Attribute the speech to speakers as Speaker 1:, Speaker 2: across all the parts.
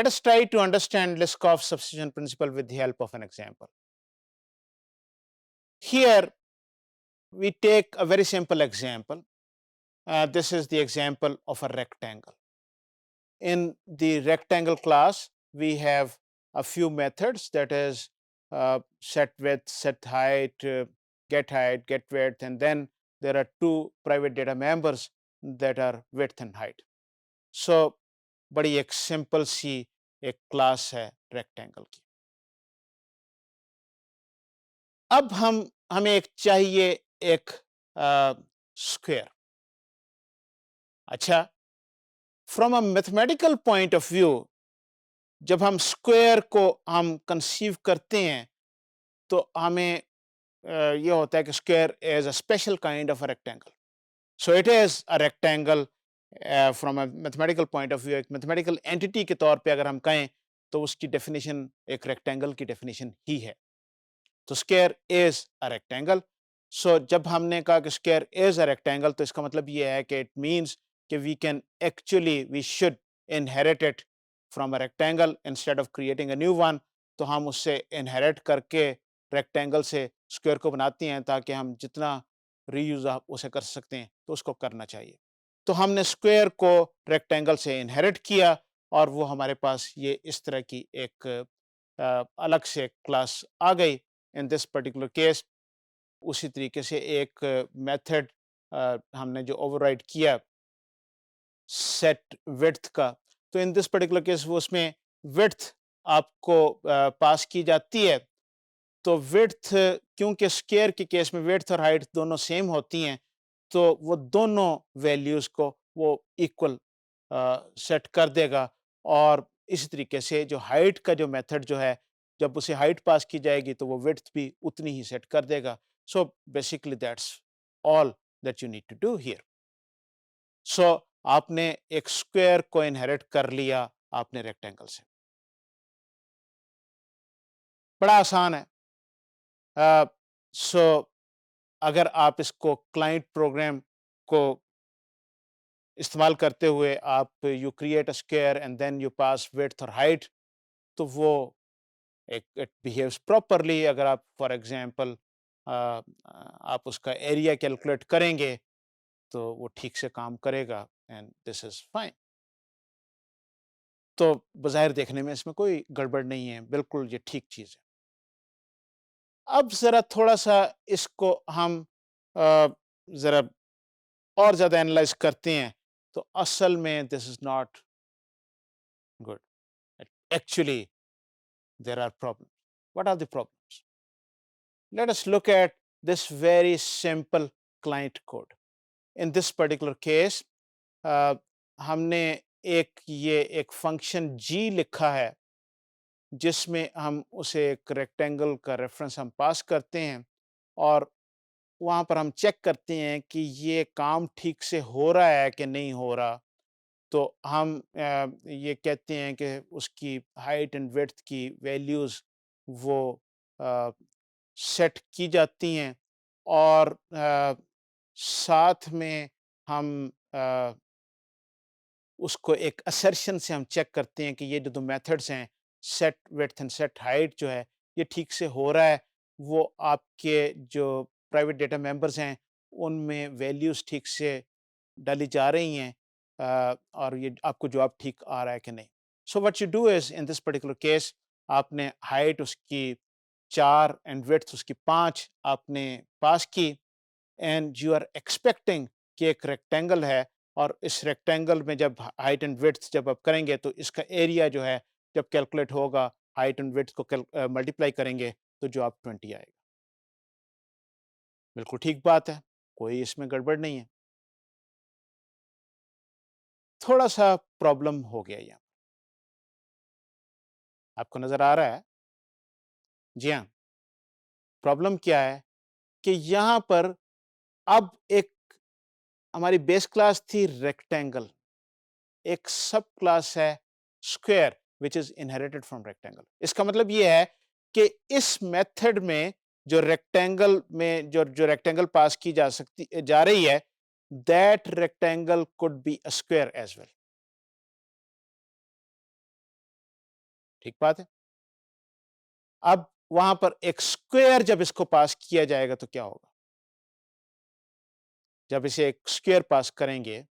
Speaker 1: Let us try to understand Liskov substitution principle with the help of an example. Here we take a very simple example. This is the example of a rectangle. In the rectangle class, we have a few methods, that is set width, set height, get width, and then there are two private data members that are width and height. So बड़ी एक simple सी एक class है rectangle की. अब हमें एक चाहिए एक स्क्वायर. अच्छा, from a mathematical point of view जब हम स्क्वायर को हम कंसीव करते हैं तो हमें ये होता है कि square is a special kind of a rectangle. So it is a rectangle from a mathematical point of view. एक मैथमेटिकल एंटिटी के तौर पे अगर हम कहें तो उसकी डेफिनेशन एक रेक्टेंगल की डेफिनेशन ही है. तो स्क्वायर इज अ रेक्टेंगल. सो जब हमने कहा कि स्क्वायर इज अ रेक्टेंगल तो इसका मतलब ये है कि इट मींस कि we should inherit it from a rectangle instead of creating a new one. तो हम उससे इनहेरिट करके रेक्टेंगल से स्क्वायर को बनाते हैं ताकि हम जितना रीयूज उसे कर सकते हैं तो उसको करना चाहिए. तो हमने स्क्वायर को रेक्टेंगल से इनहेरिट किया और वो हमारे पास ये इस तरह की एक अलग से क्लास आ गई. इन दिस पर्टिकुलर केस उसी तरीके से एक मेथड हमने जो ओवरराइड किया सेट विड्थ का. तो इन दिस पर्टिकुलर केस वो उसमें विड्थ आपको पास की जाती है. तो विड्थ क्योंकि स्क्वायर के केस में विड्थ और हाइट दोनों सेम होती हैं तो वो दोनों वैल्यूज को वो इक्वल सेट कर देगा. और इसी तरीके से जो हाइट का जो मेथड जो है जब उसे हाइट पास की जाएगी तो वो विड्थ भी उतनी ही सेट कर देगा. So basically that's all that you need to do here. So आपने एक स्क्वायर को इनहेरिट कर लिया आपने रेक्टेंगल से. बड़ा आसान है. सो अगर आप इसको क्लाइंट प्रोग्राम को इस्तेमाल करते हुए आप you create a square and then you pass width और हाइट तो वो एक इट बिहेव्स प्रॉपरली. अगर आप फॉर एग्जांपल आप उसका एरिया कैलकुलेट करेंगे तो वो ठीक से काम करेगा एंड दिस इज फाइन. तो बज़ाहिर देखने में इसमें कोई गड़बड़ नहीं है, बिल्कुल ये ठीक चीज़ है. अब ज़रा थोड़ा-सा इसको हम ज़रा और ज़्यादा एनालाइज़ करते हैं तो असल में this is not good. Actually there are problems. What are the problems? Let us look at this very simple client code. In this particular case, हमने एक फंक्शन g लिखा है जिसमें हम उसे एक रेक्टेंगल का रेफरेंस हम पास करते हैं और वहाँ पर हम चेक करते हैं कि ये काम ठीक से हो रहा है कि नहीं हो रहा. तो हम ये कहते हैं कि उसकी हाइट एंड विड्थ की वैल्यूज़ वो सेट की जाती हैं और साथ में हम उसको एक असर्शन से हम चेक करते हैं कि ये जो 2 मेथड्स हैं set width and set height जो है ये ठीक से हो रहा है. वो आपके जो प्राइवेट डेटा मेंबर्स हैं उनमें वैल्यूज़ ठीक से डाली जा रही हैं और ये आपको जवाब ठीक आ रहा है कि नहीं. So what you do is in this particular case आपने हाइट उसकी 4 एंड विड्थ उसकी 5 आपने पास की एंड यू आर एक्सपेक्टिंग कि एक रेक्टेंगल है और इस रेक्टेंगल में जब हाइट एंड विड्थ जब आप करेंगे तो इसका एरिया जो है जब कैलकुलेट होगा हाइट एंड विड्थ को मल्टीप्लाई करेंगे तो जवाब 20 आएगा. बिल्कुल ठीक बात है, कोई इसमें गड़बड़ नहीं है. थोड़ा सा प्रॉब्लम हो गया यहाँ. आपको नजर आ रहा है? जी हाँ. प्रॉब्लम क्या है कि यहाँ पर अब एक हमारी बेस क्लास थी रेक्टेंगल, एक सब क्लास है square which is inherited from rectangle. इसका मतलब ये है कि इस मेथड में जो रेक्टेंगल में जो रेक्टेंगल पास की जा रही है that rectangle could be a square as well. ठीक बात है। अब वहां पर एक स्क्वायर जब इसको पास किया जाएगा तो क्या होगा? जब इसे एक स्क्वायर पास करेंगे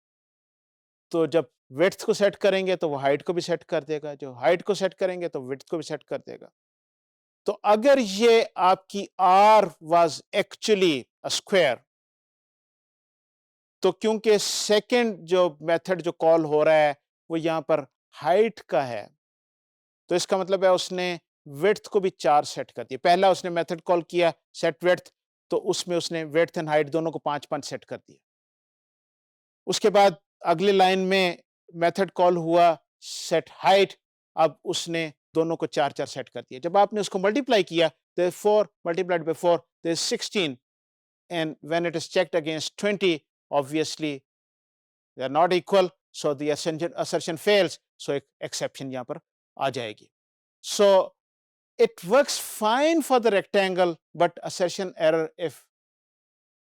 Speaker 1: तो जब विड्थ को सेट करेंगे तो वो हाइट को भी सेट कर देगा, जो हाइट को सेट करेंगे तो विड्थ को भी सेट कर देगा। तो अगर ये आपकी R was actually a square, तो क्योंकि सेकंड जो मेथड जो कॉल हो रहा है वो यहां पर हाइट का है, तो इसका मतलब है उसने विड्थ को भी 4 सेट कर दिया। पहला उसने मेथड कॉल किया सेट विड्थ, तो उसमें उसने विड्थ एंड हाइट दोनों को 5-5 सेट कर दिया। उसके बाद अगली लाइन में मेथड कॉल हुआ सेट हाइट, अब उसने दोनों को 4-4 सेट कर दिया। जब आपने उसको मल्टीप्लाई किया, तो 4 multiplied by 4 there is 16, and when it is checked against 20, obviously they are not equal, so the assertion fails, so एक एक्सेप्शन यहां पर आ जाएगी। सो it works fine for the rectangle, but assertion error if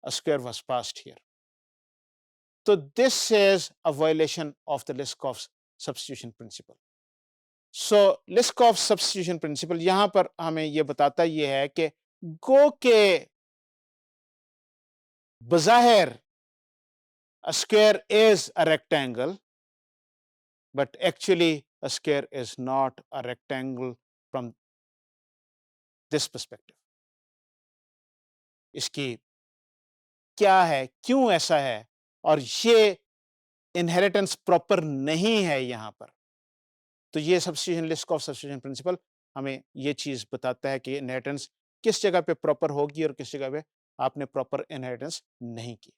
Speaker 1: a square was passed here. So this is a violation of the Liskov substitution principle. So Liskov substitution principle यहां पर हमें यह बताता यह है कि गो के बज़ाहिर a square is a rectangle, but actually a square is not a rectangle from this perspective. इसकी क्या है, क्यों ऐसा है, और ये इनहेरिटेंस प्रॉपर नहीं है यहां पर। तो ये सब्स्टिट्यूशन लिस्कॉफ सब्स्टिट्यूशन प्रिंसिपल हमें ये चीज बताता है कि इनहेरिटेंस किस जगह पे प्रॉपर होगी और किस जगह पे आपने प्रॉपर इनहेरिटेंस नहीं की।